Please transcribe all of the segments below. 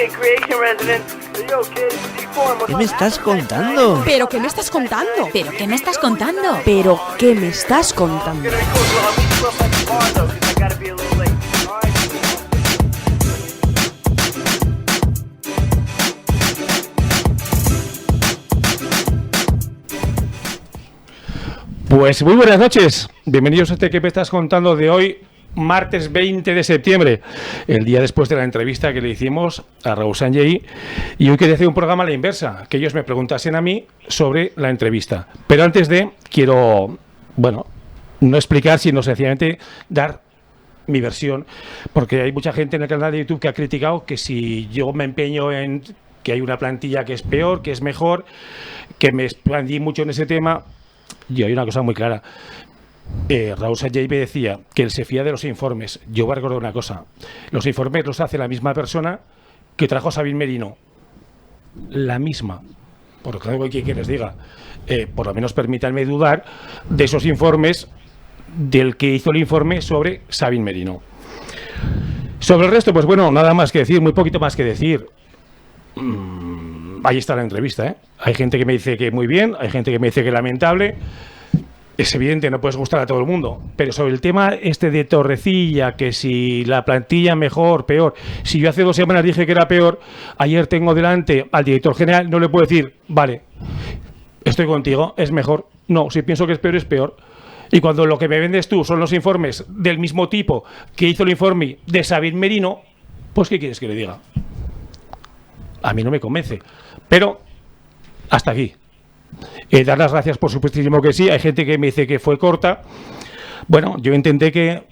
¿Qué me estás contando? ¿Pero qué me estás contando? ¿Pero qué me estás contando? ¿Pero qué me estás contando? Pues muy buenas noches, bienvenidos a este que me estás contando de hoy, martes 20 de septiembre, el día después de la entrevista que le hicimos a Raúl Sanllehy, y hoy quería hacer un programa a la inversa, que ellos me preguntasen a mí sobre la entrevista. Pero antes quiero, no explicar, sino sencillamente dar mi versión, porque hay mucha gente en el canal de YouTube que ha criticado que si yo me empeño en que hay una plantilla que es peor, que es mejor, que me expandí mucho en ese tema. Y hay una cosa muy clara. Raúl Sanllehy me decía que él se fía de los informes. Yo voy a recordar una cosa. Los informes los hace la misma persona que trajo a Sabin Merino. La misma. Por lo tanto, ¿qué les diga? Por lo menos permítanme dudar de esos informes del que hizo el informe sobre Sabin Merino. Sobre el resto, pues bueno, nada más que decir, muy poquito más que decir. Ahí está la entrevista, ¿eh? Hay gente que me dice que muy bien, hay gente que me dice que lamentable. Es evidente, no puedes gustar a todo el mundo. Pero sobre el tema este de Torrecilla, que si la plantilla mejor, peor. Si yo hace 2 semanas dije que era peor, ayer tengo delante al director general, no le puedo decir, vale, estoy contigo, es mejor. No, si pienso que es peor, es peor. Y cuando lo que me vendes tú son los informes del mismo tipo que hizo el informe de Sabin Merino, pues ¿qué quieres que le diga? A mí no me convence. Pero hasta aquí. Dar las gracias, por supuestísimo que sí. Hay gente que me dice que fue corta. Bueno, yo intenté que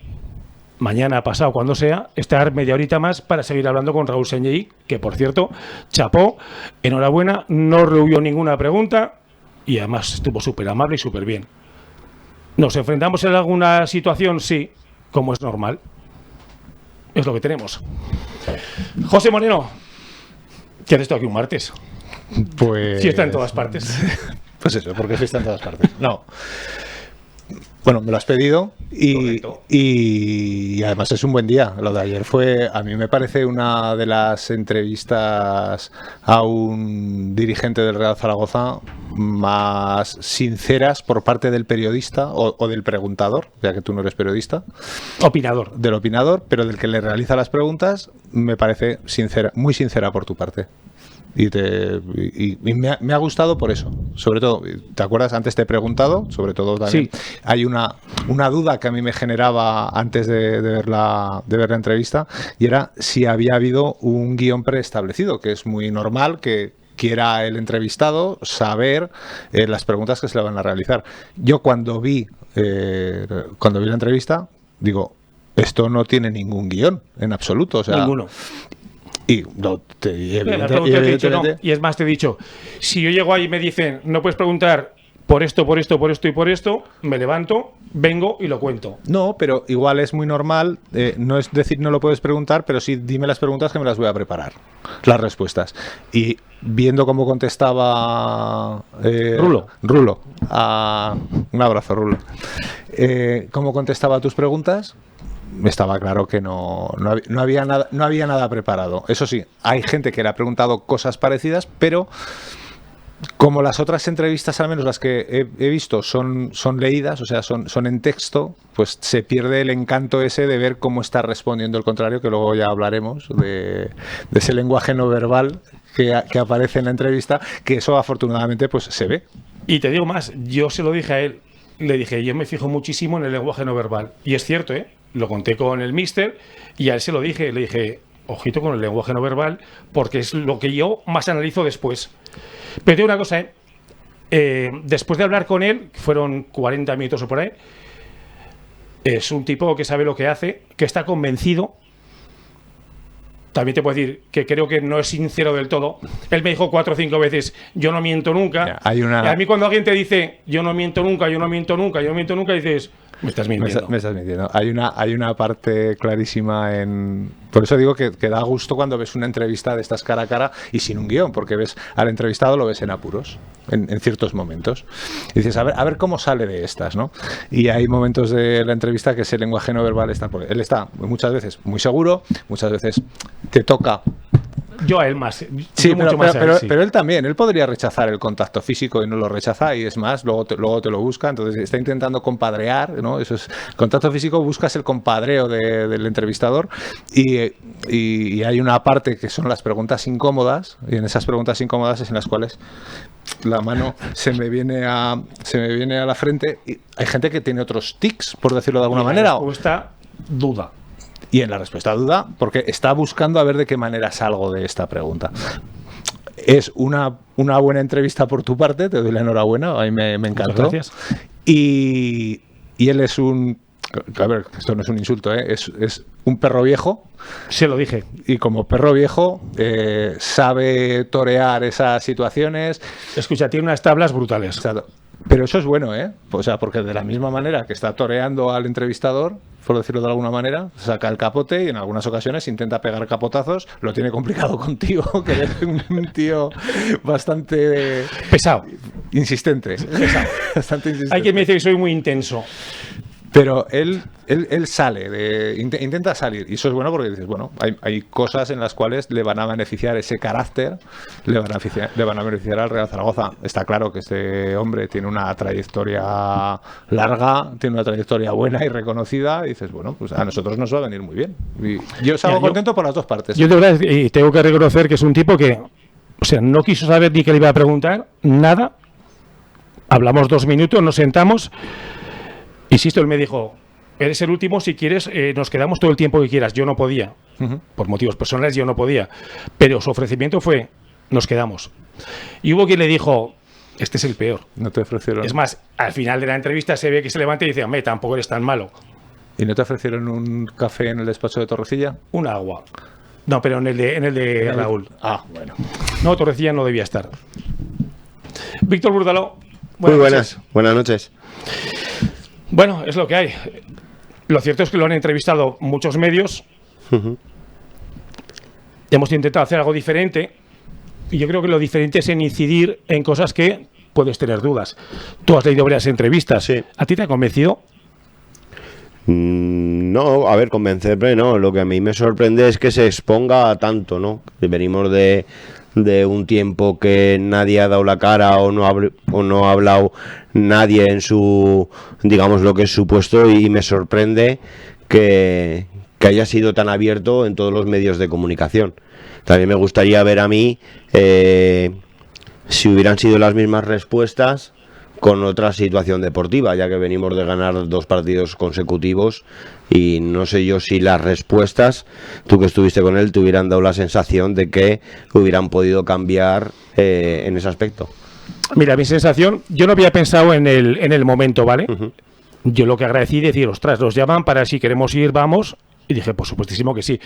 mañana, pasado, cuando sea, estar media horita más para seguir hablando con Raúl Sanllehy, que por cierto, chapó, enhorabuena, no rehubió ninguna pregunta y además estuvo súper amable y súper bien. ¿Nos enfrentamos en alguna situación? Sí, como es normal. Es lo que tenemos. José Moreno, ¿qué haces tú aquí un martes? Pues... Sí, está en todas partes. Pues eso, porque sí está en todas partes. No. Bueno, me lo has pedido y además es un buen día. Lo de ayer fue, a mí me parece una de las entrevistas a un dirigente del Real Zaragoza más sinceras por parte del periodista o del preguntador, ya que tú no eres periodista. Opinador. Del opinador, pero del que le realiza las preguntas, me parece sincera, muy sincera por tu parte. Y me ha gustado por eso. Sobre todo, ¿te acuerdas? Antes te he preguntado, sobre todo también. Sí. Hay una duda que a mí me generaba antes de ver la entrevista, y era si había habido un guión preestablecido, que es muy normal que quiera el entrevistado saber las preguntas que se le van a realizar. Yo cuando vi la entrevista, digo, esto no tiene ningún guión en absoluto. O sea, ninguno. Y es más, te he dicho, si yo llego ahí y me dicen, no puedes preguntar por esto, por esto, por esto y por esto, me levanto, vengo y lo cuento. No, pero igual es muy normal, no es decir no lo puedes preguntar, pero sí dime las preguntas que me las voy a preparar, las respuestas. Y viendo cómo contestaba Rulo, un abrazo, Rulo, cómo contestaba a tus preguntas, estaba claro que no había nada preparado. Eso sí, hay gente que le ha preguntado cosas parecidas, pero como las otras entrevistas, al menos las que he visto, son leídas, o sea, son en texto, pues se pierde el encanto ese de ver cómo está respondiendo el contrario, que luego ya hablaremos de ese lenguaje no verbal que aparece en la entrevista, que eso afortunadamente pues se ve. Y te digo más, yo se lo dije a él, le dije, yo me fijo muchísimo en el lenguaje no verbal. Y es cierto, lo conté con el míster y a él se lo dije, le dije, ojito con el lenguaje no verbal, porque es lo que yo más analizo después. Pero te digo una cosa, después de hablar con él, fueron 40 minutos o por ahí, es un tipo que sabe lo que hace, que está convencido. También te puedo decir que creo que no es sincero del todo. Él me dijo 4 o 5 veces, yo no miento nunca. Y a mí cuando alguien te dice, yo no miento nunca, yo no miento nunca, yo no miento nunca, dices, me estás mintiendo. Me estás mintiendo. Hay una parte clarísima en... Por eso digo que da gusto cuando ves una entrevista de estas cara a cara y sin un guión, porque ves al entrevistado, lo ves en apuros, en ciertos momentos. Y dices, a ver cómo sale de estas, ¿no? Y hay momentos de la entrevista que ese lenguaje no verbal está... Él está muchas veces muy seguro, muchas veces te toca Yo a él más. Sí, yo mucho más a él, sí. pero él también, él podría rechazar el contacto físico y no lo rechaza, y es más, luego te lo busca, entonces está intentando compadrear, ¿no? Eso es, contacto físico, buscas el compadreo del entrevistador, y hay una parte que son las preguntas incómodas, y en esas preguntas incómodas es en las cuales la mano se me viene a la frente, y hay gente que tiene otros tics, por decirlo de alguna manera. La respuesta, duda. Y en la respuesta duda, porque está buscando a ver de qué manera salgo de esta pregunta. Es una buena entrevista por tu parte, te doy la enhorabuena, a mí me encantó. Muchas gracias. Y él es a ver, esto no es un insulto, es un perro viejo. Se lo dije. Y como perro viejo, sabe torear esas situaciones. Escucha, tiene unas tablas brutales. Exacto. Pero eso es bueno, ¿eh? O sea, porque de la misma manera que está toreando al entrevistador, por decirlo de alguna manera, saca el capote y en algunas ocasiones intenta pegar capotazos. Lo tiene complicado contigo, que eres un tío bastante pesado. Insistente. Pesado. Bastante insistente. Hay quien me dice que soy muy intenso. Pero él sale, intenta salir, y eso es bueno porque dices, bueno, hay cosas en las cuales le van a beneficiar ese carácter, le van a beneficiar al Real Zaragoza. Está claro que este hombre tiene una trayectoria larga, tiene una trayectoria buena y reconocida, y dices, bueno, pues a nosotros nos va a venir muy bien. Y yo salgo contento por las dos partes. Yo de verdad, y tengo que reconocer que es un tipo que, o sea, no quiso saber ni qué le iba a preguntar, nada. Hablamos 2 minutos, nos sentamos. Insisto, él me dijo, eres el último, si quieres, nos quedamos todo el tiempo que quieras. Yo no podía, por motivos personales yo no podía, pero su ofrecimiento fue, nos quedamos. Y hubo quien le dijo, este es el peor. No te ofrecieron. Es más, al final de la entrevista se ve que se levanta y dice, hombre, tampoco eres tan malo. ¿Y no te ofrecieron un café en el despacho de Torrecilla? Un agua. No, pero en el de Raúl. Ah, bueno. No, Torrecilla no debía estar. Víctor Burdaló. Muy buenas noches. Bueno, es lo que hay. Lo cierto es que lo han entrevistado muchos medios. Hemos intentado hacer algo diferente. Y yo creo que lo diferente es en incidir en cosas que puedes tener dudas. Tú has leído varias entrevistas. Sí. ¿A ti te ha convencido? No, a ver, convencerme no. Lo que a mí me sorprende es que se exponga tanto, ¿no? Venimos de un tiempo que nadie ha dado la cara o no ha hablado nadie en su, digamos, lo que es su puesto, y me sorprende que haya sido tan abierto en todos los medios de comunicación. También me gustaría ver a mí si hubieran sido las mismas respuestas con otra situación deportiva, ya que venimos de ganar 2 partidos consecutivos, y no sé yo si las respuestas, tú que estuviste con él, te hubieran dado la sensación de que hubieran podido cambiar en ese aspecto. Mira, mi sensación, yo no había pensado en el momento, ¿vale? Yo lo que agradecí, decir, ostras, nos llaman para si queremos ir, vamos, y dije, por supuestísimo que sí.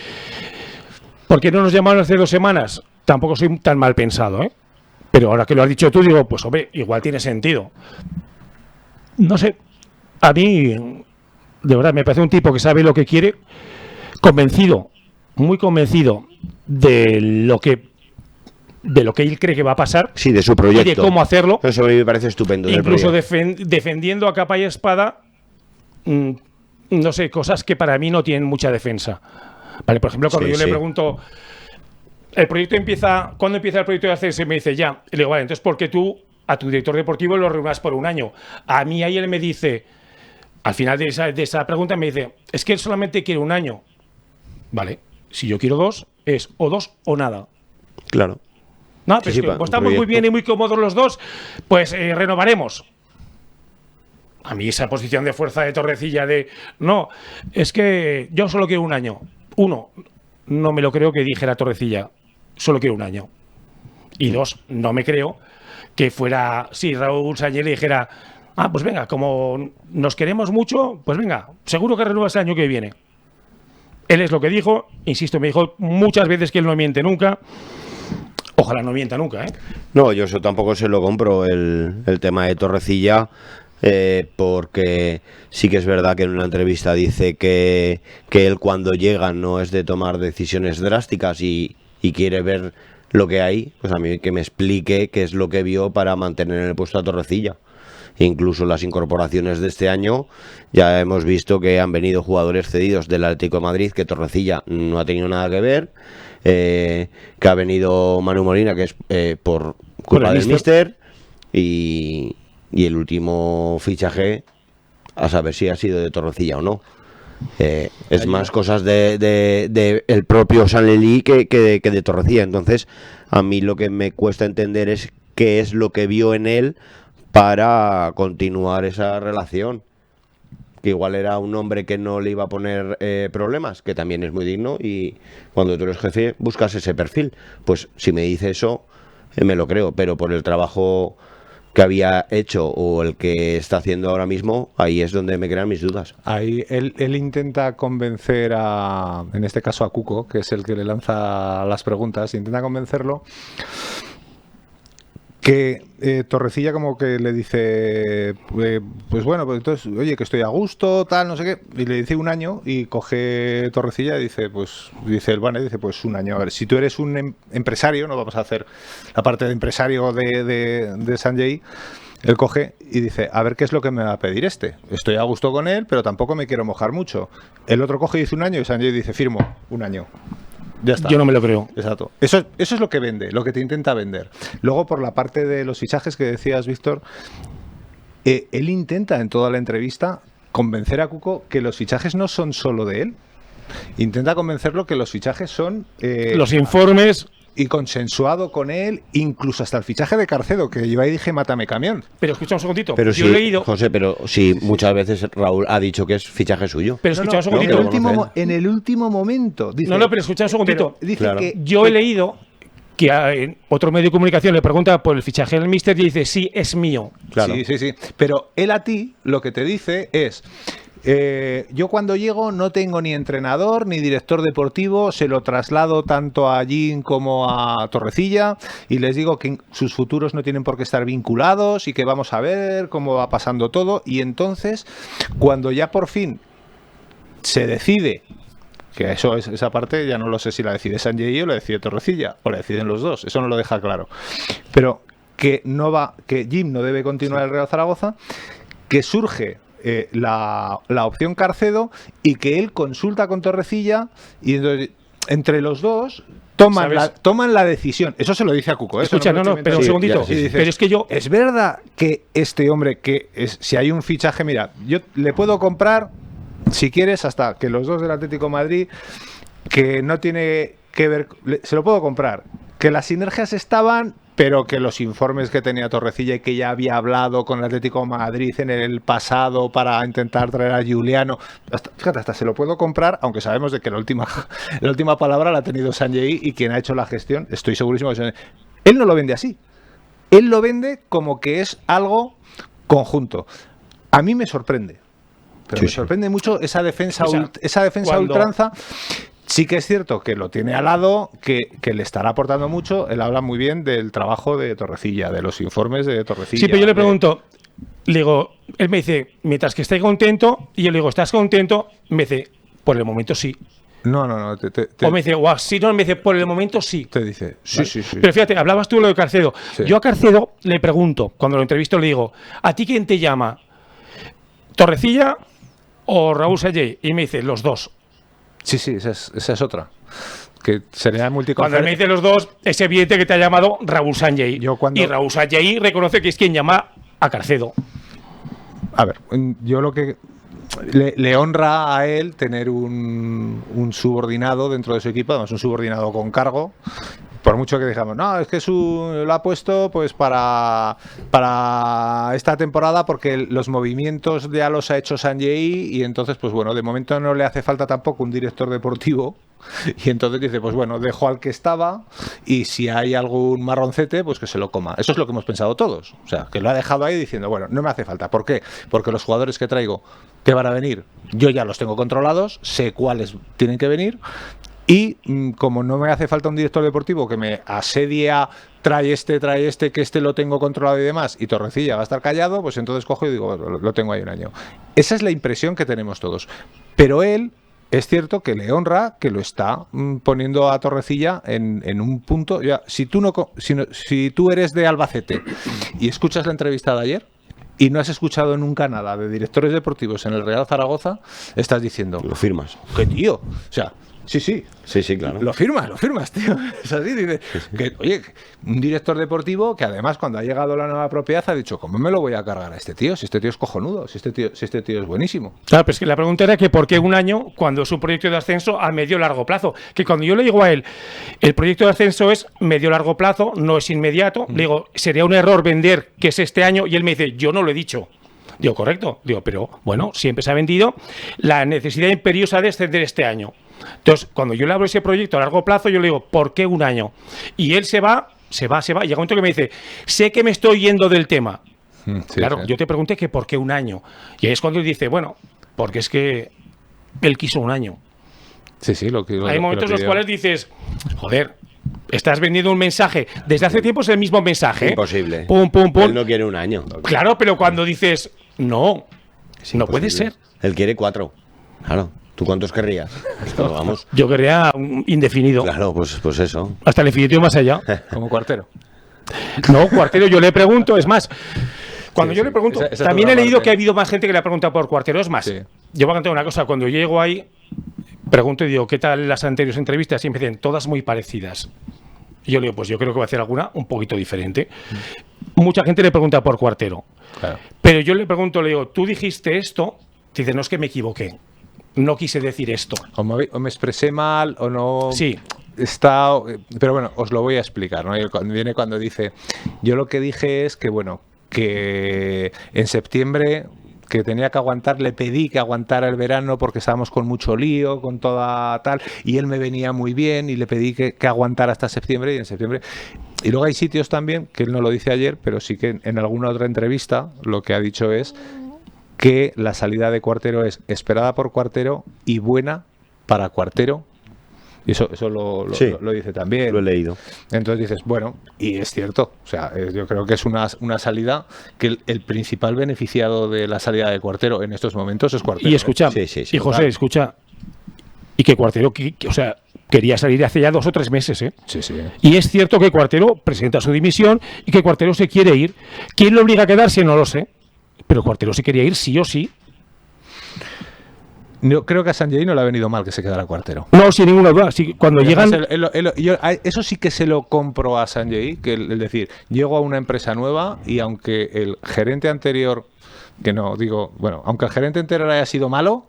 ¿Por qué no nos llamaron hace 2 semanas? Tampoco soy tan mal pensado, ¿eh? Pero ahora que lo has dicho tú, digo, pues hombre, igual tiene sentido. No sé, a mí, de verdad, me parece un tipo que sabe lo que quiere, convencido, muy convencido de lo que él cree que va a pasar. Sí, de su proyecto. Y de cómo hacerlo. Eso a mí me parece estupendo. Incluso defendiendo a capa y espada, no sé, cosas que para mí no tienen mucha defensa. Vale, por ejemplo, cuando yo le pregunto, ¿el proyecto empieza? ¿Cuándo empieza el proyecto de hacerse? Me dice, ya. Y le digo, vale, entonces, ¿por qué tú a tu director deportivo lo reúnas por 1 año? A mí ahí él me dice, al final de esa pregunta me dice, es que él solamente quiere 1 año. Vale, si yo quiero 2, es o 2 o nada. Claro. No, pero sí, pues estamos muy bien y muy cómodos los dos, pues renovaremos. A mí esa posición de fuerza de Torrecilla de, no, es que yo solo quiero 1 año. 1, no me lo creo que dijera Torrecilla, solo quiero 1 año. Y 2, no me creo que fuera, si Raúl Sánchez le dijera, pues venga, como nos queremos mucho, pues venga, seguro que renuevas el año que viene. Él es lo que dijo, insisto, me dijo muchas veces que él no miente nunca. Ojalá no mienta nunca, ¿eh? No, yo eso tampoco se lo compro, el tema de Torrecilla, porque sí que es verdad que en una entrevista dice que él cuando llega no es de tomar decisiones drásticas y quiere ver lo que hay. Pues a mí que me explique qué es lo que vio para mantener en el puesto a Torrecilla. Incluso las incorporaciones de este año, ya hemos visto que han venido jugadores cedidos del Atlético de Madrid, que Torrecilla no ha tenido nada que ver, que ha venido Manu Molina, que es por culpa el del míster, y el último fichaje, a saber si ha sido de Torrecilla o no. Es más cosas de el propio Sanlelí que de Torrecilla. Entonces, a mí lo que me cuesta entender es qué es lo que vio en él para continuar esa relación. Que igual era un hombre que no le iba a poner problemas, que también es muy digno, y cuando tú eres jefe buscas ese perfil. Pues si me dice eso, me lo creo, pero por el trabajo que había hecho o el que está haciendo ahora mismo, ahí es donde me crean mis dudas. Ahí él intenta convencer en este caso a Cuco, que es el que le lanza las preguntas, intenta convencerlo que Torrecilla como que le dice, pues bueno, pues entonces, oye, que estoy a gusto, tal, no sé qué, y le dice un año, y coge Torrecilla y dice, pues un año. A ver, si tú eres un empresario, no vamos a hacer la parte de empresario de Sanjay. Él coge y dice, a ver qué es lo que me va a pedir este. Estoy a gusto con él, pero tampoco me quiero mojar mucho. El otro coge y dice un año, y Sanjay dice, firmo, un año. Ya está. Yo no me lo creo. Exacto. Eso es lo que vende, lo que te intenta vender. Luego, por la parte de los fichajes que decías, Víctor, él intenta en toda la entrevista convencer a Cuco que los fichajes no son solo de él. Intenta convencerlo que los fichajes son... los informes... Y consensuado con él, incluso hasta el fichaje de Carcedo, que yo ahí dije, mátame camión. Pero escucha un segundito. Pero yo sí, he leído... José, pero sí, muchas veces Raúl ha dicho que es fichaje suyo. Pero escucha un segundito. En el último momento. Dice, pero escucha un segundito. Dice Claro. que Yo he leído que en otro medio de comunicación le pregunta por el fichaje del míster y dice, sí, es mío. Claro. Sí. Pero él a ti lo que te dice es... yo cuando llego no tengo ni entrenador ni director deportivo, se lo traslado tanto a Jim como a Torrecilla y les digo que sus futuros no tienen por qué estar vinculados y que vamos a ver cómo va pasando todo, y entonces cuando ya por fin se decide, que esa parte ya no lo sé si la decide Sanjay o la decide Torrecilla o la deciden los dos, eso no lo deja claro, pero que Jim no debe continuar el Real Zaragoza, que surge la opción Carcedo y que él consulta con Torrecilla y entonces, entre los dos toman la decisión. Eso se lo dice a Cuco. Escucha, pero un segundito. Sí, pero es que yo... Es verdad que este hombre, si hay un fichaje, mira, yo le puedo comprar, si quieres, hasta que los dos del Atlético de Madrid, que no tiene que ver, se lo puedo comprar, que las sinergias estaban, pero que los informes que tenía Torrecilla y que ya había hablado con el Atlético de Madrid en el pasado para intentar traer a Juliano, hasta se lo puedo comprar, aunque sabemos de que la última palabra la ha tenido Sanjay y quien ha hecho la gestión, estoy segurísimo que Sanjay. Él no lo vende así. Él lo vende como que es algo conjunto. A mí me sorprende. Pero Sí, me sorprende mucho esa defensa, cuando... ultranza. Sí que es cierto que lo tiene al lado, que le estará aportando mucho. Él habla muy bien del trabajo de Torrecilla, de los informes de Torrecilla. Sí, pero yo le pregunto, le digo, él me dice, mientras que esté contento, y yo le digo, ¿estás contento? Me dice, por el momento sí. No. O me dice, guau, sí, no, me dice, por el momento sí. Te dice, sí, ¿vale? sí. Pero fíjate, hablabas tú de lo de Carcedo. Sí. Yo a Carcedo le pregunto, cuando lo entrevisto le digo, ¿a ti quién te llama? ¿Torrecilla o Raúl Sanjay? Y me dice, los dos. Sí, esa es otra. Que sería Cuando multiconferencia. me dice los dos, es evidente que te ha llamado Raúl Sanjay. Y Raúl Sanjay reconoce que es quien llama a Carcedo. A ver, yo lo que... Le honra a él tener un subordinado dentro de su equipo, además un subordinado con cargo. Por mucho que digamos, no, es que lo ha puesto pues para esta temporada porque los movimientos ya los ha hecho Sanjay y entonces, pues bueno, de momento no le hace falta tampoco un director deportivo y entonces dice, pues bueno, dejo al que estaba y si hay algún marroncete, pues que se lo coma. Eso es lo que hemos pensado todos. O sea, que lo ha dejado ahí diciendo, bueno, no me hace falta. ¿Por qué? Porque los jugadores que traigo que van a venir, yo ya los tengo controlados, sé cuáles tienen que venir. Y como no me hace falta un director deportivo que me asedia, trae este, que este lo tengo controlado y demás, y Torrecilla va a estar callado, pues entonces cojo y digo, lo tengo ahí un año. Esa es la impresión que tenemos todos. Pero él, es cierto que le honra que lo está poniendo a Torrecilla en un punto. Ya, si tú eres de Albacete y escuchas la entrevista de ayer, y no has escuchado nunca nada de directores deportivos en el Real Zaragoza, estás diciendo, Lo firmas. ¿qué tío? O sea, sí, Sí, claro. lo firmas, tío. Es así, dice, que, oye, un director deportivo que además cuando ha llegado la nueva propiedad ha dicho, ¿cómo me lo voy a cargar a este tío? Si este tío es cojonudo, si este tío es buenísimo. Claro, pero es que la pregunta era que por qué un año cuando es un proyecto de ascenso a medio largo plazo. Que cuando yo le digo a él, el proyecto de ascenso es medio largo plazo, no es inmediato, le digo, sería un error vender que es este año, y él me dice, yo no lo he dicho. Digo, correcto. Digo, pero bueno, siempre se ha vendido la necesidad imperiosa de ascender este año. Entonces, cuando yo le hablo de ese proyecto a largo plazo, yo le digo, ¿por qué un año? Y él se va. Llega un momento que me dice, sé que me estoy yendo del tema. Sí, Claro, sí. yo te pregunté que por qué un año. Y ahí es cuando él dice, bueno, porque es que él quiso un año. Sí, lo que Hay momentos en los pidió. cuales dices, joder, estás vendiendo un mensaje. Desde hace tiempo es el mismo mensaje. Imposible. Pum, pum, pum. Él no quiere un año. Claro, pero cuando dices, no, no puede ser. Él quiere 4. Claro. ¿Tú cuántos querrías? Pero vamos. Yo quería un indefinido. Claro, pues eso. Hasta el infinito y más allá. Como Cuartero. No, Cuartero, yo le pregunto, es más, cuando Sí, yo sí. le pregunto, Esa es también otra he leído parte. que ha habido más gente que le ha preguntado por Cuartero, es más. Sí. Yo voy a contar una cosa, cuando yo llego ahí, pregunto y digo, ¿qué tal las anteriores entrevistas? Y me dicen, todas muy parecidas. Y yo le digo, pues yo creo que voy a hacer alguna un poquito diferente. Mucha gente le pregunta por Cuartero. Claro. Pero yo le pregunto, le digo, ¿tú dijiste esto? Dice, no, es que me equivoqué. No quise decir esto. O me expresé mal o no. Sí. Está, pero bueno, os lo voy a explicar, ¿no? Viene cuando dice, yo lo que dije es que, bueno, que en septiembre que tenía que aguantar, le pedí que aguantara el verano porque estábamos con mucho lío, con toda tal, y él me venía muy bien y le pedí que aguantara hasta septiembre, y en septiembre... Y luego hay sitios también, que él no lo dice ayer, pero sí que en alguna otra entrevista lo que ha dicho es que la salida de Cuartero es esperada por Cuartero y buena para Cuartero. Y eso Sí. lo dice también. Lo he leído. Entonces dices, bueno, y es cierto. O sea, yo creo que es una salida que el principal beneficiado de la salida de Cuartero en estos momentos es Cuartero. Y escucha, Sí, sí, sí, y José, total. escucha, y que Cuartero, o sea, quería salir hace ya 2 o 3 meses, ¿eh? Sí, sí. Y es cierto que Cuartero presenta su dimisión y que Cuartero se quiere ir. ¿Quién lo obliga a quedarse? No lo sé. Pero Cuartero se quería ir sí o sí. Yo creo que a Sanjay no le ha venido mal que se quedara Cuartero. No, sin ninguna duda. Sí, cuando Y llegan... además, eso sí que se lo compro a Sanjay, que el decir, llego a una empresa nueva y aunque el gerente anterior, que no, digo, bueno, aunque el gerente anterior haya sido malo,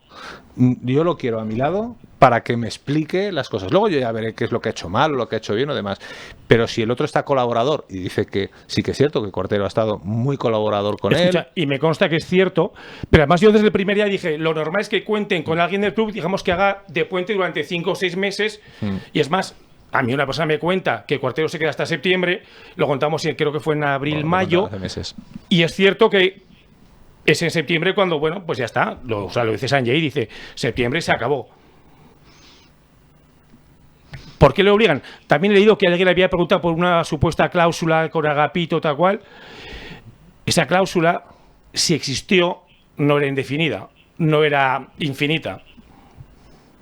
yo lo quiero a mi lado para que me explique las cosas. Luego yo ya veré qué es lo que ha hecho mal o lo que ha hecho bien o demás. Pero si el otro está colaborador y dice que sí que es cierto que Cuartero ha estado muy colaborador con Escucha, él. y me consta que es cierto, pero además yo desde el primer día dije, lo normal es que cuenten con alguien del club, digamos que haga de puente durante 5 o 6 meses, y es más, a mí una persona me cuenta que Cuartero se queda hasta septiembre, lo contamos creo que fue en abril, Bueno, mayo, hace meses. y es cierto que es en septiembre cuando, bueno, pues ya está, o sea, lo dice Sanjay, dice, septiembre se acabó. ¿Por qué le obligan? También he leído que alguien le había preguntado por una supuesta cláusula con Agapito, tal cual. Esa cláusula, si existió, no era indefinida, no era infinita.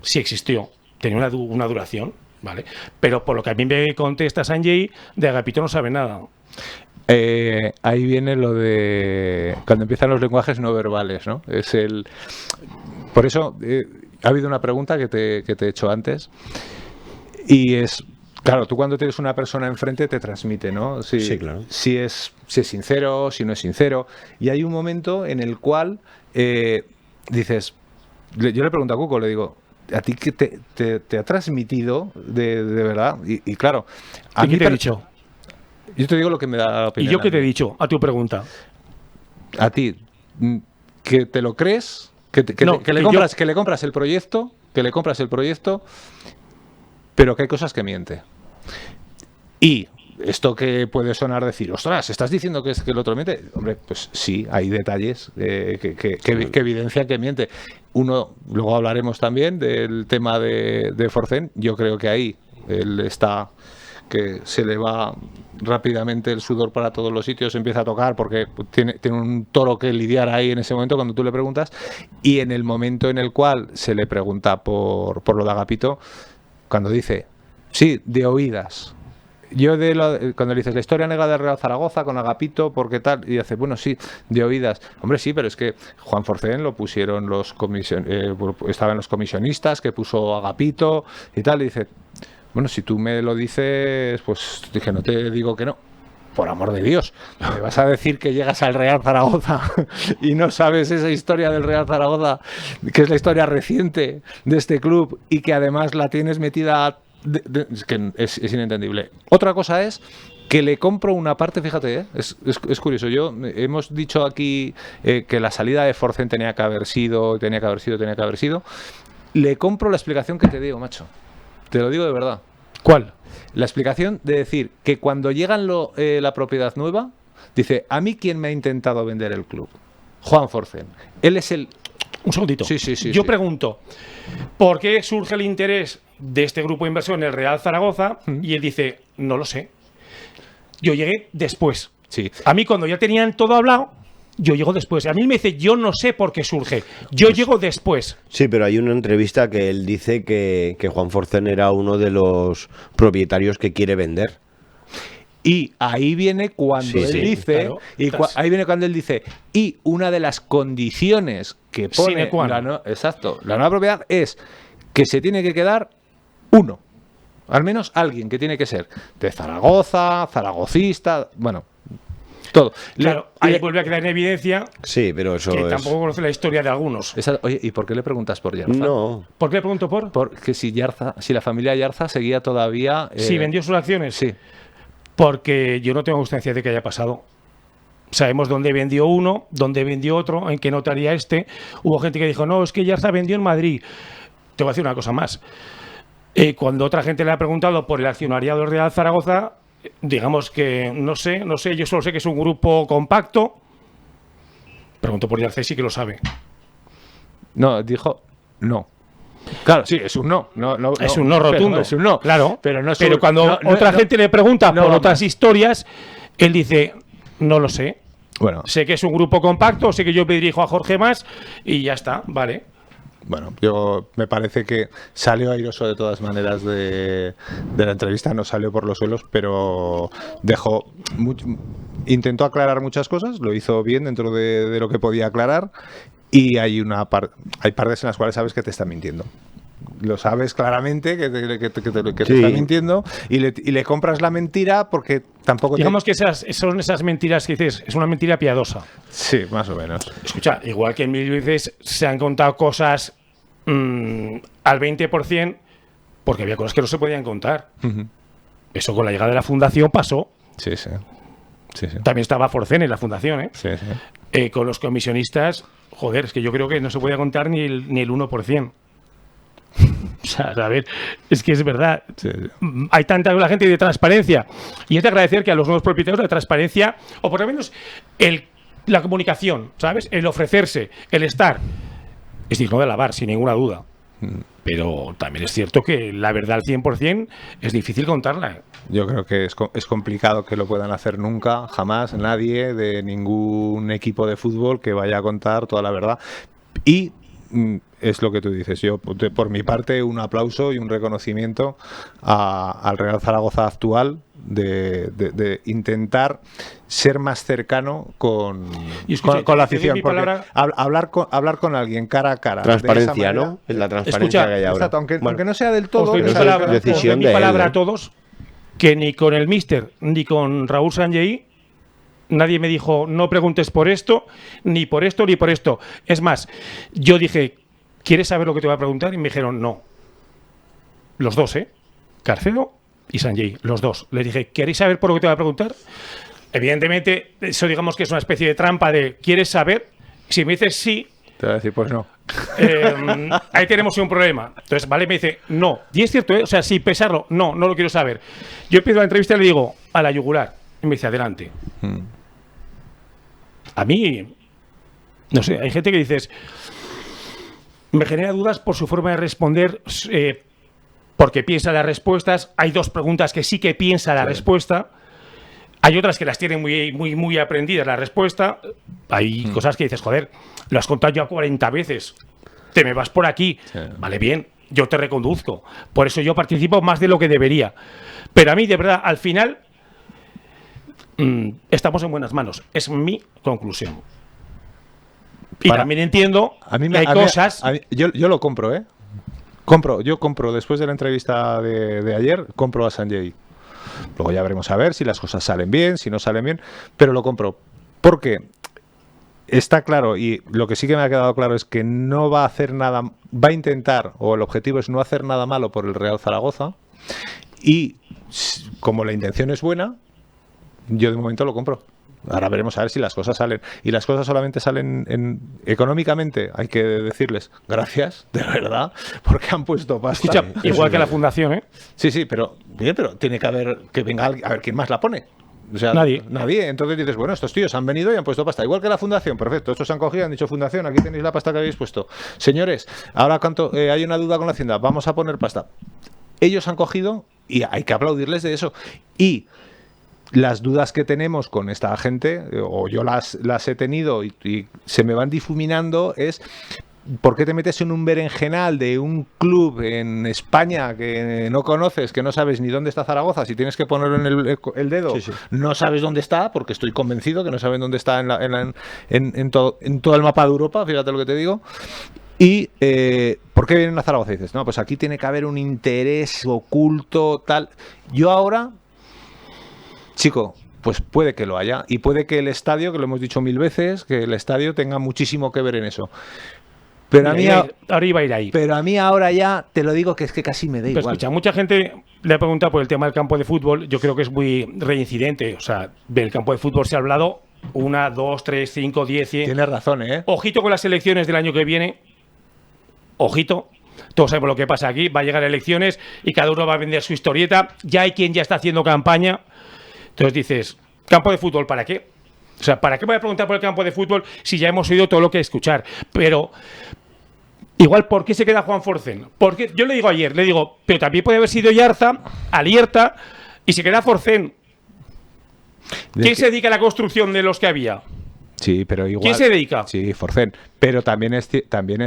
Sí existió, tenía una duración, ¿vale? Pero por lo que a mí me contesta Sanjay, de Agapito no sabe nada. Ahí viene lo de cuando empiezan los lenguajes no verbales, ¿no? Es el. Por eso ha habido una pregunta que te he hecho antes. Y es, claro, tú cuando tienes una persona enfrente te transmite, ¿no? Sí, claro. Si es sincero, si no es sincero. Y hay un momento en el cual dices, yo le pregunto a Cuco, le digo, ¿a ti qué te ha transmitido de verdad? Y claro, a ¿Y mí qué te he dicho? Yo te digo lo que me da la ¿Y opinión. yo qué a te he mí. dicho a tu pregunta? A ti, que te lo crees, que No, le compras el proyecto, pero que hay cosas que miente. Y esto que puede sonar decir, ostras, ¿estás diciendo que el otro miente? Hombre, pues sí, hay detalles que evidencian que miente. Uno, luego hablaremos también del tema de Forcén. Yo creo que ahí él está, que se le va rápidamente el sudor para todos los sitios, empieza a tocar porque tiene un toro que lidiar ahí en ese momento cuando tú le preguntas, y en el momento en el cual se le pregunta por lo de Agapito, cuando dice, sí, de oídas, yo cuando le dices la historia negra del Real Zaragoza con Agapito, ¿por qué tal? Y dice, bueno, sí, de oídas. Hombre, sí, pero es que Juan Forcén lo pusieron estaban los comisionistas, que puso Agapito y tal, y dice, bueno, si tú me lo dices, pues dije, no te digo que no. Por amor de Dios, ¿me vas a decir que llegas al Real Zaragoza y no sabes esa historia del Real Zaragoza, que es la historia reciente de este club y que además la tienes metida... Es que es inentendible. Otra cosa es que le compro una parte, fíjate, es curioso. Hemos dicho aquí que la salida de Forcén tenía que haber sido. Le compro la explicación que te digo, macho. Te lo digo de verdad. ¿Cuál? La explicación de decir que cuando llegan la propiedad nueva, dice, ¿a mí quién me ha intentado vender el club? Juan Forcén. Él es el... Un segundito. Sí, Yo pregunto, ¿por qué surge el interés de este grupo de inversión en el Real Zaragoza? Y él dice, no lo sé. Yo llegué después. Sí. A mí cuando ya tenían todo hablado, yo llego después. A mí me dice, yo no sé por qué surge. Yo llego después. Sí, pero hay una entrevista que él dice que Juan Forcén era uno de los propietarios que quiere vender. Y ahí viene cuando dice, claro, ahí viene cuando él dice, y una de las condiciones que pone Sine qua non. la nueva propiedad es que se tiene que quedar uno, al menos alguien que tiene que ser de Zaragoza, zaragocista, bueno, todo. Claro, ahí vuelve a quedar en evidencia Sí, pero eso que es... tampoco conoce la historia de algunos. Oye, ¿y por qué le preguntas por Yarza? No, ¿Por qué le pregunto por? Porque si la familia Yarza seguía todavía... Si vendió sus acciones. Sí. Porque yo no tengo constancia de que haya pasado. Sabemos dónde vendió uno, dónde vendió otro, en qué notaría este. Hubo gente que dijo, no, es que Yarza vendió en Madrid. Te voy a decir una cosa más. Cuando otra gente le ha preguntado por el accionariado del Real Zaragoza, digamos que no sé, yo solo sé que es un grupo compacto. Pregunto por Yarza y sí que lo sabe. No, dijo no. Claro, sí, es un no. Es un no rotundo. Es un no. Claro. Pero cuando otra gente le pregunta por otras historias, él dice, no lo sé. Bueno, Sé que es un grupo compacto, sé que yo me dirijo a Jorge Mas y ya está, vale. Bueno, me parece que salió airoso de todas maneras de la entrevista, no salió por los suelos, pero intentó aclarar muchas cosas, lo hizo bien dentro de lo que podía aclarar, y hay partes en las cuales sabes que te está mintiendo. Lo sabes claramente que te está mintiendo y le compras la mentira porque tampoco... Digamos que son esas mentiras que dices, es una mentira piadosa. Sí, más o menos. Escucha, igual que en mil veces se han contado cosas al 20% porque había cosas que no se podían contar. Eso con la llegada de la fundación pasó. Sí. También estaba Forcén en la fundación, ¿eh? Sí. Con los comisionistas, joder, es que yo creo que no se podía contar ni el 1%. O sea, a ver, es que es verdad. Sí. Hay tanta la gente de transparencia. Y es de agradecer que a los nuevos propietarios la transparencia, o por lo menos la comunicación, ¿sabes? El ofrecerse, el estar, es digno de alabar, sin ninguna duda. Pero también es cierto que la verdad al 100% es difícil contarla. Yo creo que es complicado que lo puedan hacer nunca, jamás, nadie de ningún equipo de fútbol que vaya a contar toda la verdad. Y es lo que tú dices. Yo, por mi parte, un aplauso y un reconocimiento al Real Zaragoza actual de intentar ser más cercano con la afición. Porque hablar con alguien cara a cara. Transparencia, ¿no? Es la transparencia que hay ahora. Exacto, aunque no sea del todo. Os doy decisión mi de palabra él, a todos que ni con el míster ni con Raúl Sanllehy nadie me dijo no preguntes por esto, ni por esto, ni por esto. Es más, yo dije, ¿quieres saber lo que te voy a preguntar? Y me dijeron no. Los dos, Carcedo y Sanllehy, los dos. Les dije, ¿queréis saber por lo que te voy a preguntar? Evidentemente, eso digamos que es una especie de trampa de ¿quieres saber? Si me dices sí, te voy a decir, pues no. Ahí tenemos un problema. Entonces, vale, me dice, no. Y es cierto, o sea, sin pesarlo, no lo quiero saber. Yo empiezo la entrevista y le digo, a la yugular. Y me dice, adelante. A mí, no sé, hay gente que dices, me genera dudas por su forma de responder, porque piensa las respuestas. Hay dos preguntas que sí que piensa la respuesta. Hay otras que las tienen muy aprendidas la respuesta. Hay cosas que dices, joder, lo has contado ya 40 veces. Te me vas por aquí. Sí. Vale, bien. yo te reconduzco. Por eso yo participo más de lo que debería. Pero a mí, de verdad, al final, estamos en buenas manos. Es mi conclusión. Y también entiendo que hay cosas... Yo lo compro, ¿eh? Yo compro, después de la entrevista de ayer, compro a Sanjay. Luego ya veremos a ver si las cosas salen bien, si no salen bien, pero lo compro. Porque está claro, y lo que sí que me ha quedado claro es que no va a hacer nada, va a intentar, o el objetivo es no hacer nada malo por el Real Zaragoza, y como la intención es buena, yo de momento lo compro. Ahora veremos a ver si las cosas salen. Y las cosas solamente salen económicamente. Hay que decirles gracias, de verdad, porque han puesto pasta. Escucha, igual que la fundación, ¿eh? Sí, pero tiene que haber que venga alguien, a ver quién más la pone. O sea, nadie. Entonces dices, bueno, estos tíos han venido y han puesto pasta. Igual que la fundación, perfecto. Estos han cogido y han dicho, fundación, aquí tenéis la pasta que habéis puesto. Señores, ahora cuánto hay una duda con la Hacienda, vamos a poner pasta. Ellos han cogido y hay que aplaudirles de eso. Y las dudas que tenemos con esta gente, o yo las he tenido y se me van difuminando, es ¿por qué te metes en un berenjenal de un club en España que no conoces, que no sabes ni dónde está Zaragoza? Si tienes que ponerlo en el dedo, sí. No sabes dónde está, porque estoy convencido que no saben dónde está en todo el mapa de Europa, fíjate lo que te digo. Y ¿por qué vienen a Zaragoza? Y dices, no, pues aquí tiene que haber un interés oculto, tal. Yo ahora... Chico, pues puede que lo haya. Y puede que el estadio, que lo hemos dicho 1000 veces, que el estadio tenga muchísimo que ver en eso. Pero a mí ahora iba a ir ahí. Pero a mí ahora ya te lo digo que es que casi me da igual. Escucha, mucha gente le ha preguntado por el tema del campo de fútbol. Yo creo que es muy reincidente. O sea, del campo de fútbol se ha hablado 1, 2, 3, 5, 10, 100. Tienes razón, ¿eh? Ojito con las elecciones del año que viene. Ojito. Todos sabemos lo que pasa aquí. Va a llegar a elecciones y cada uno va a vender su historieta. Ya hay quien ya está haciendo campaña. Entonces dices, ¿campo de fútbol para qué? O sea, ¿para qué voy a preguntar por el campo de fútbol si ya hemos oído todo lo que escuchar? Pero igual, ¿por qué se queda Juan Forcén? Porque yo le digo ayer, pero también puede haber sido Yarza, Alierta, y se queda Forcén. ¿Quién se dedica a la construcción de los que había? Sí, pero igual... ¿Quién se dedica? Sí, Forcén. Pero también es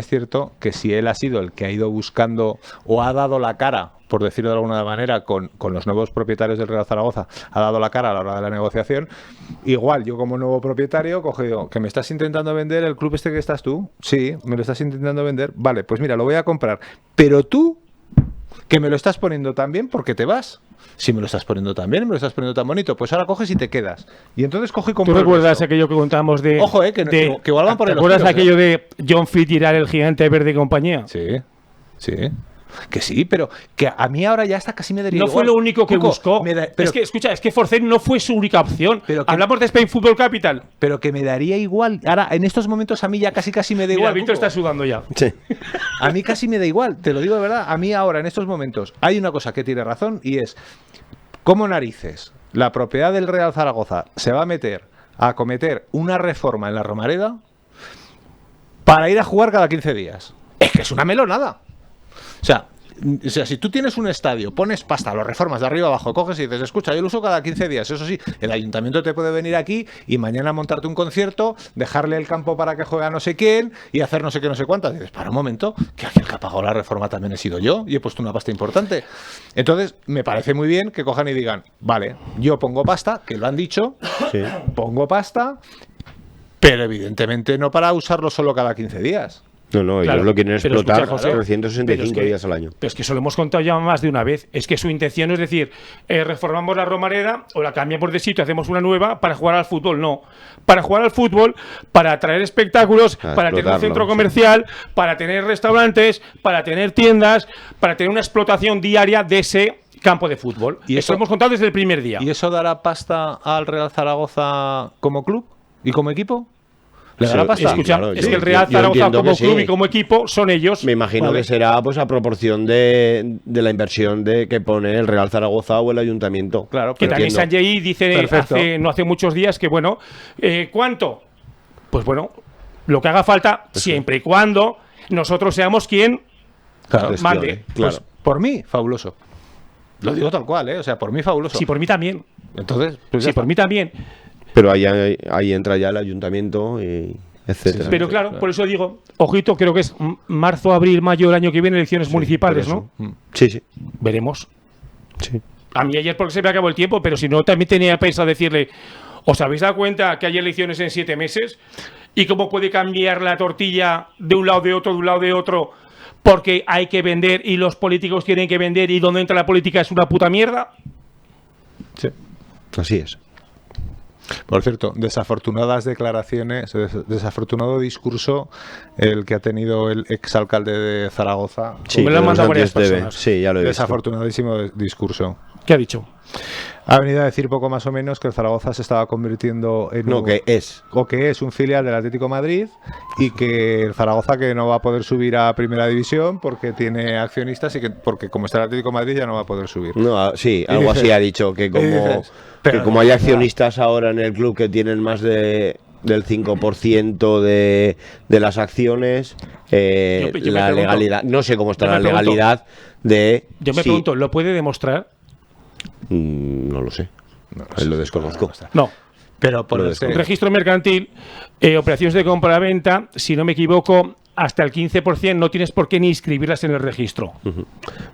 cierto que si él ha sido el que ha ido buscando o ha dado la cara, por decirlo de alguna manera, con los nuevos propietarios del Real Zaragoza, ha dado la cara a la hora de la negociación, igual yo como nuevo propietario cogido, que me estás intentando vender el club este que estás tú, sí, me lo estás intentando vender, vale, pues mira, lo voy a comprar, pero tú, que me lo estás poniendo tan bien, ¿por qué te vas? Si me lo estás poniendo tan bien, me lo estás poniendo tan bonito, pues ahora coges y te quedas. Y entonces coge y compra. ¿Tú recuerdas aquello que contábamos de... Ojo, que igual van por el... ¿Te acuerdas aquello de John Fitzgerald, el gigante verde y compañía? Sí. Que sí, pero que a mí ahora ya está casi me daría No igual. fue lo único que buscó. Pero, es que, escucha, es que Forcén no fue su única opción. Pero hablamos de Spain Football Capital. Pero que me daría igual. Ahora, en estos momentos a mí ya casi me da Mira, igual. Víctor está sudando ya. Sí. A mí casi me da igual, te lo digo de verdad. A mí ahora, en estos momentos, hay una cosa que tiene razón y es, ¿cómo narices la propiedad del Real Zaragoza se va a meter a acometer una reforma en la Romareda para ir a jugar cada 15 días? Es que es una melonada. O sea, si tú tienes un estadio, pones pasta, lo reformas de arriba abajo, coges y dices, escucha, yo lo uso cada 15 días. Eso sí, el ayuntamiento te puede venir aquí y mañana montarte un concierto, dejarle el campo para que juegue a no sé quién y hacer no sé qué, no sé cuántas. Y dices, para un momento, que aquí el que ha pagado la reforma también he sido yo y he puesto una pasta importante. Entonces, me parece muy bien que cojan y digan, vale, yo pongo pasta, que lo han dicho, Sí. pongo pasta, pero evidentemente no para usarlo solo cada 15 días. No, Claro, ellos lo quieren pero explotar escucha, José, 365 días al año. Pero es que eso lo hemos contado ya más de una vez. Es que su intención es decir, reformamos la Romareda o la cambiamos de sitio, hacemos una nueva para jugar al fútbol. No. Para jugar al fútbol, para traer espectáculos, para tener un centro comercial, para tener restaurantes, para tener tiendas, para tener una explotación diaria de ese campo de fútbol. Y eso lo hemos contado desde el primer día. ¿Y eso dará pasta al Real Zaragoza como club y como equipo? ¿Le dará pasta? Escucha, claro, es que el Real Zaragoza como club y como equipo son ellos. Me imagino que será pues a proporción de la inversión que pone el Real Zaragoza o el ayuntamiento. Claro, que también Sanjay dice no hace muchos días que, bueno, ¿cuánto? Pues bueno, lo que haga falta, siempre y cuando nosotros seamos quien mande. Pues por mí, fabuloso. Lo digo tal cual, ¿eh? O sea, por mí, fabuloso. Sí, por mí también. Entonces, pues sí, por mí también. Pero ahí entra ya el ayuntamiento y etcétera. Pero claro, por eso digo, ojito, creo que es marzo, abril, mayo del año que viene, elecciones municipales, por ¿no? eso. Sí. Veremos. Sí. A mí ayer porque se me acabó el tiempo, pero si no, también tenía pensado decirle, ¿os habéis dado cuenta que hay elecciones en 7 meses? ¿Y cómo puede cambiar la tortilla de un lado de otro, porque hay que vender y los políticos tienen que vender y donde entra la política es una puta mierda? Sí. Así es. Por cierto, desafortunadas declaraciones, desafortunado discurso el que ha tenido el exalcalde de Zaragoza. Sí, me lo han Pedro mandado varias Sánchez personas. Sí, ya lo he visto. Desafortunadísimo discurso. ¿Qué ha dicho? Ha venido a decir poco más o menos que el Zaragoza se estaba convirtiendo en Que es un filial del Atlético de Madrid y que el Zaragoza que no va a poder subir a Primera División porque tiene accionistas y que porque como está el Atlético de Madrid ya no va a poder subir. No, sí, Y algo dices- así ha dicho, que y dices, que pero como de hay verdad. accionistas ahora en el club que tienen más del 5% de las acciones, Yo me la pregunto- legalidad, no sé cómo está yo la me pregunto- legalidad de... Yo me sí, pregunto, ¿lo puede demostrar? no lo sé, lo desconozco. No. Pero por Lo ese- Registro mercantil, operaciones de compra-venta, si no me equivoco, hasta el 15% no tienes por qué ni inscribirlas en el registro.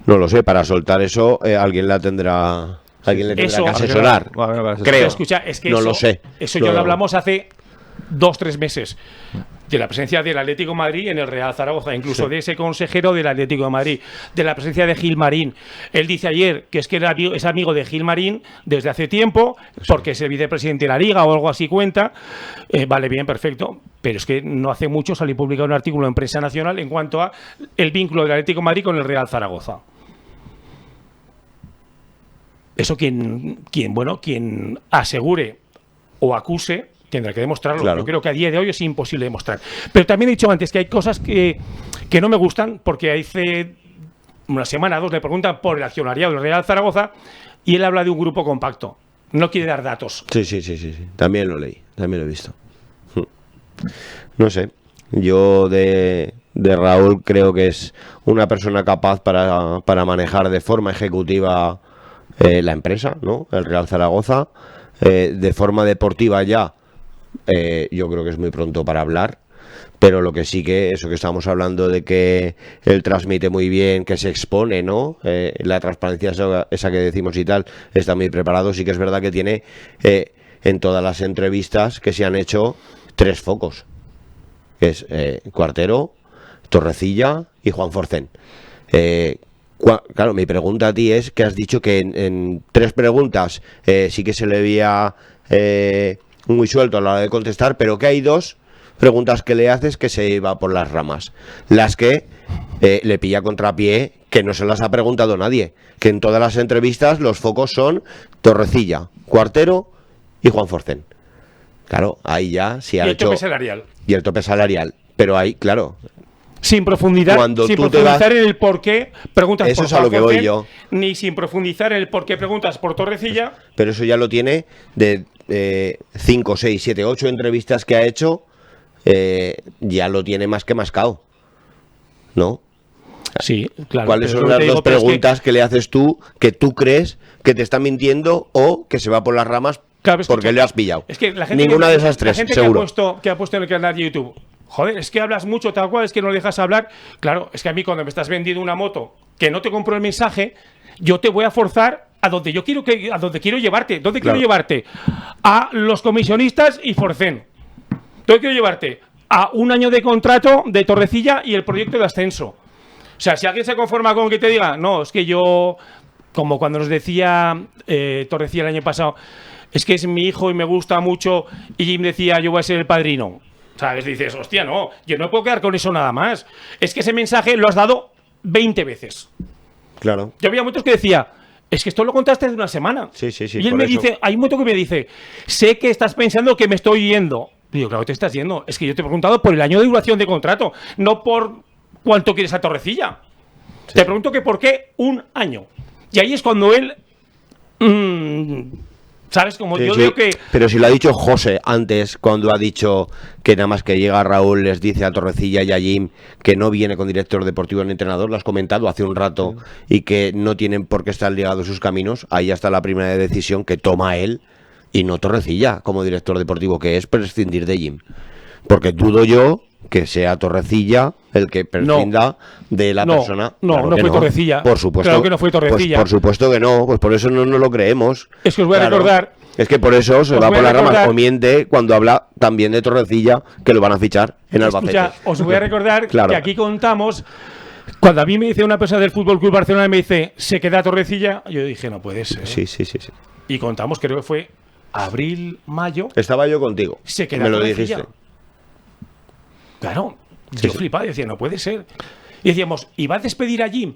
No lo sé, para soltar eso alguien le tendrá que Eso- asesorar. Bueno, para asesorar. Creo. Escucha, es que no eso, lo sé. Eso ya lo hablamos hace 2-3 meses. De la presencia del Atlético de Madrid en el Real Zaragoza, incluso de ese consejero del Atlético de Madrid, de la presencia de Gil Marín. Él dice ayer que es que es amigo de Gil Marín desde hace tiempo, porque es el vicepresidente de la Liga o algo así cuenta. Vale, bien, perfecto. Pero es que no hace mucho salió publicado un artículo en Prensa Nacional en cuanto a el vínculo del Atlético de Madrid con el Real Zaragoza. Eso quien asegure o acuse tendrá que demostrarlo. Claro. Yo creo que a día de hoy es imposible demostrar. Pero también he dicho antes que hay cosas que no me gustan, porque hace una semana o 2 le preguntan por el accionariado del Real Zaragoza y él habla de un grupo compacto. No quiere dar datos. Sí. También lo leí, también lo he visto. No sé. Yo de Raúl creo que es una persona capaz para manejar de forma ejecutiva la empresa, ¿no? El Real Zaragoza. De forma deportiva ya, yo creo que es muy pronto para hablar. Pero lo que sí que, eso que estamos hablando de que él transmite muy bien, que se expone, ¿no? La transparencia esa que decimos y tal, está muy preparado. Sí que es verdad que tiene en todas las entrevistas que se han hecho 3 focos. Que es Cuartero, Torrecilla y Juan Forcén. Claro, mi pregunta a ti es que has dicho que en 3 preguntas sí que se le veía muy suelto a la hora de contestar, pero que hay 2 preguntas que le haces que se iba por las ramas. Las que le pilla contrapié, que no se las ha preguntado nadie. Que en todas las entrevistas los focos son Torrecilla, Cuartero y Juan Forcén. Claro, ahí ya sí ha Y el hecho... tope salarial. Y el tope salarial. Pero ahí, claro, Sin profundizar, Cuando sin tú te profundizar vas- en el por qué preguntas Eso por es a lo Juan que voy Forcén, yo. ni sin profundizar en el por qué preguntas por Torrecilla. pero eso ya lo tiene de 5, 6, 7, 8 entrevistas que ha hecho, ya lo tiene más que mascado, ¿no? Sí, claro. ¿Cuáles pero son lo las que te 2 digo, pero es que- preguntas que le haces tú que tú crees que te está mintiendo o que se va por las ramas Claro, escucha, porque le has pillado? Es que la gente Ninguna que, de esas 3, la gente seguro. que ha puesto en el canal de YouTube, joder, es que hablas mucho tal cual, es que no le dejas hablar. Claro, es que a mí cuando me estás vendiendo una moto que no te compro el mensaje, yo te voy a forzar a donde yo quiero a donde quiero llevarte. ¿Dónde quiero Claro. llevarte? A los comisionistas y Forcén. ¿Dónde quiero llevarte? A 1 año de contrato de Torrecilla y el proyecto de ascenso. O sea, si alguien se conforma con que te diga, no, es que yo, como cuando nos decía Torrecilla el año pasado, es que es mi hijo y me gusta mucho, y Jim decía, yo voy a ser el padrino. ¿Sabes? Dices, hostia, no, yo no puedo quedar con eso nada más. Es que ese mensaje lo has dado 20 veces. Claro. Yo había momentos que decía, es que esto lo contaste hace una semana. Sí, sí, sí, Y él por me eso. dice, hay un momento que me dice, sé que estás pensando que me estoy yendo. Digo, claro, te estás yendo. Es que yo te he preguntado por el año de duración de contrato, no por cuánto quieres a Torrecilla. Te pregunto que por qué 1 año. Y ahí es cuando él... ¿Sabes? Como Sí, yo sí. veo que... Pero si lo ha dicho José antes, cuando ha dicho que nada más que llega Raúl les dice a Torrecilla y a Jim que no viene con director deportivo ni entrenador, lo has comentado hace un rato, y que no tienen por qué estar ligados sus caminos, ahí está la primera decisión que toma él y no Torrecilla como director deportivo, que es prescindir de Jim. Porque dudo yo que sea Torrecilla el que prescinda de la No, persona. no, Claro no que fue Torrecilla. Por supuesto. Claro que no fue Torrecilla. Pues por supuesto que no, pues por eso no lo creemos. Es que os voy a Claro. recordar. Es que por eso se Os va voy por a las ramas recordar- o miente cuando habla también de Torrecilla, que lo van a fichar en Albacete. Escucha, os voy a recordar Claro. que aquí contamos. Cuando a mí me dice una persona del Fútbol Club Barcelona, me dice, ¿se queda Torrecilla? Yo dije, no puede ser. Sí. Y contamos, creo que fue abril, mayo. Estaba yo contigo. Se queda Me lo Torrecilla. dijiste. Claro, Sí, yo sí. flipaba, decía, no puede ser. Y decíamos, ¿y va a despedir a Jim?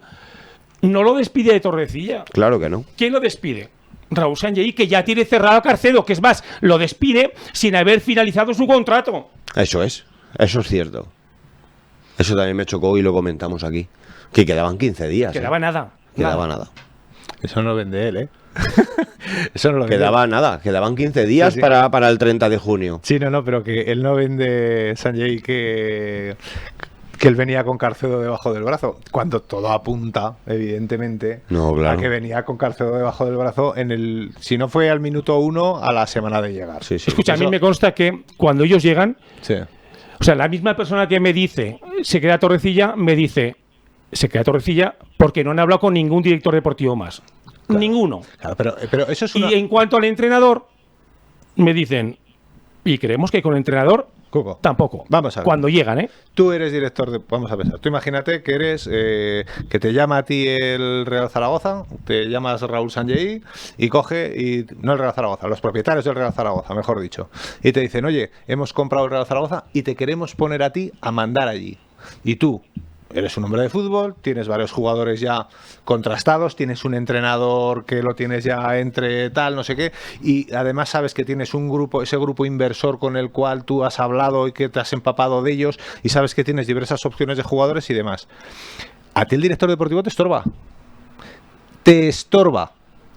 No lo despide de Torrecilla. Claro que no. ¿Quién lo despide? Raúl Sanllehy, que ya tiene cerrado a Carcedo, que es más, lo despide sin haber finalizado su contrato. Eso es cierto. Eso también me chocó y lo comentamos aquí. Que quedaban 15 días. Quedaba nada. Quedaba nada. Eso no lo vende él, ¿eh? Eso no lo vende. Quedaba nada. Quedaban 15 días Sí. para el 30 de junio. Sí, no, pero que él no vende Sanjay que él venía con Carcedo debajo del brazo, cuando todo apunta, evidentemente, No, claro. a que venía con Carcedo debajo del brazo si no fue al minuto 1, a la semana de llegar. Sí. Escucha, a mí Eso- me consta que cuando ellos llegan, Sí. o sea, la misma persona que me dice, se queda Torrecilla, me dice, se queda Torrecilla porque no han hablado con ningún director deportivo más. Claro. Ninguno. Claro, pero eso es una... Y en cuanto al entrenador, me dicen, y creemos que con el entrenador Cuco, tampoco. vamos a ver. Cuando llegan, ¿eh? Tú eres director de... Vamos a pensar. Tú imagínate que eres... que te llama a ti el Real Zaragoza, te llamas Raúl Sanllehy y coge... y no el Real Zaragoza, los propietarios del Real Zaragoza, mejor dicho. Y te dicen, oye, hemos comprado el Real Zaragoza y te queremos poner a ti a mandar allí. Y tú... Eres un hombre de fútbol, tienes varios jugadores ya contrastados, tienes un entrenador que lo tienes ya entre tal, no sé qué, y además sabes que tienes un grupo, ese grupo inversor con el cual tú has hablado y que te has empapado de ellos, y sabes que tienes diversas opciones de jugadores y demás. A ti el director deportivo te estorba. Te estorba.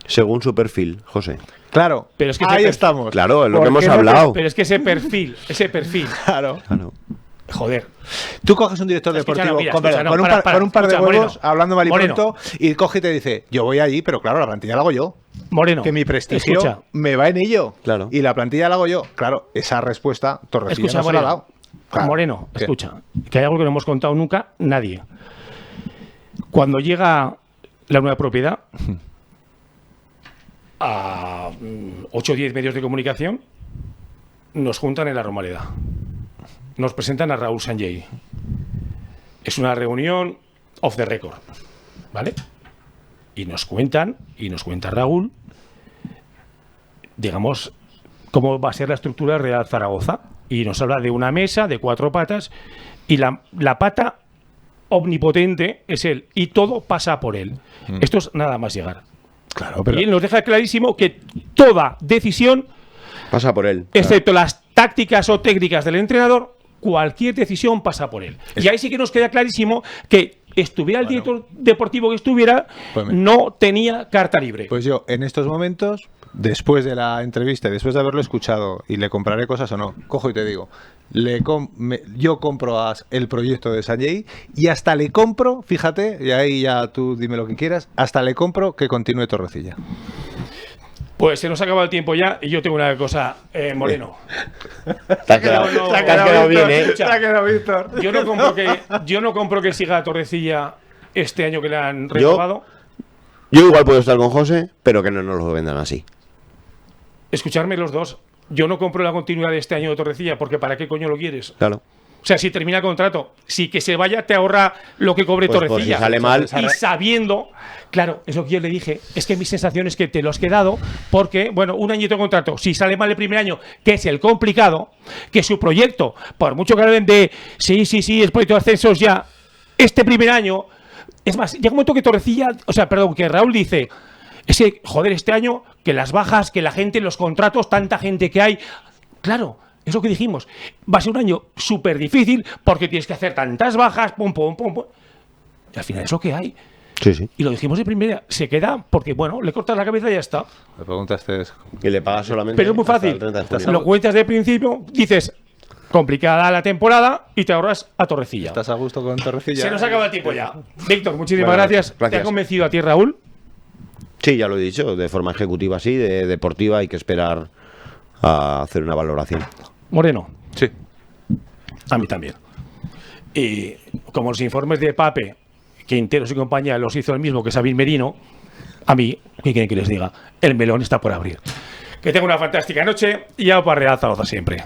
Según su perfil, José. Claro, Pero es que ahí ese estamos. Claro, es lo ¿Por que hemos qué no te- hablado. Pero es que ese perfil, Claro. Claro. joder. Tú coges un director Escucha, deportivo no, mira, con, escucha, no, con un para, par, con un par de escucha, huevos, Moreno. hablando mal y Moreno. pronto, y coge y te dice, yo voy allí, pero claro, la plantilla la hago yo. Moreno. Que mi prestigio Escucha, me va en ello. Claro. Y la plantilla la hago yo. Claro, esa respuesta Torrecilla escucha, no se la ha Moreno. dado. Claro. Moreno, ¿Qué? escucha, que hay algo que no hemos contado nunca nadie. Cuando llega la nueva propiedad a 8 o 10 medios de comunicación, nos juntan en la Romareda. Nos presentan a Raúl Sanllehy. Es una reunión off the record, ¿vale? Y nos cuenta Raúl, digamos, cómo va a ser la estructura del Real Zaragoza. Y nos habla de una mesa de 4 patas y la pata omnipotente es él y todo pasa por él. Esto es nada más llegar. Claro, pero Y él nos deja clarísimo que toda decisión, Pasa por él. excepto las tácticas o técnicas del entrenador, cualquier decisión pasa por él. Y ahí sí que nos queda clarísimo que estuviera el director deportivo que estuviera, Pues mira. no tenía carta libre. pues yo en estos momentos, después de la entrevista, después de haberlo escuchado y le compraré cosas o no, cojo y te digo, yo compro el proyecto de Sanllehy y hasta le compro, fíjate, y ahí ya tú dime lo que quieras, hasta le compro que continúe Torrecilla. Pues se nos ha acabado el tiempo ya y yo tengo una cosa, Moreno. Te has quedado, no, te has quedado bien, ¿eh? Escucha. Se ha quedado Víctor. Yo no compro que siga a Torrecilla este año que le han renovado. Yo igual puedo estar con José, pero que no nos lo vendan así. Escucharme los dos. Yo no compro la continuidad de este año de Torrecilla porque ¿para qué coño lo quieres? Claro. O sea, si termina el contrato, si que se vaya te ahorra lo que cobre Pues Torrecilla. si sale mal- Y sabiendo, claro, es lo que yo le dije, es que mi sensación es que te lo has quedado porque, bueno, un añito de contrato, si sale mal el primer año, que es el complicado, que su proyecto, por mucho que hablen de sí, el proyecto de ascensos ya, este primer año, es más, llega un momento que Torrecilla, o sea, perdón, que Raúl dice, es que, joder, este año, que las bajas, que la gente, los contratos, tanta gente que hay, claro. Es lo que dijimos. Va a ser un año súper difícil porque tienes que hacer tantas bajas, pum. Y al final es lo que hay. Sí, sí. Y lo dijimos de primera. Se queda porque, bueno, le cortas la cabeza y ya está. Me preguntaste eso. Y le pagas solamente. Pero es muy hasta fácil. el 30 de junio. Lo cuentas de principio, dices, complicada la temporada y te ahorras a Torrecilla. ¿Estás a gusto con Torrecilla? Se nos acaba el tiempo ya. Víctor, muchísimas Bueno, gracias. ¿Te ha gracias. convencido a ti, Raúl? Sí, ya lo he dicho, de forma ejecutiva sí, deportiva hay que esperar a hacer una valoración. Moreno. Sí. A mí también. Y como los informes de Pape, Quinteros y compañía los hizo el mismo que Sabin Merino, a mí, ¿qué quieren que les diga? El melón está por abrir. Que tenga una fantástica noche y ya para Real Zaragoza siempre.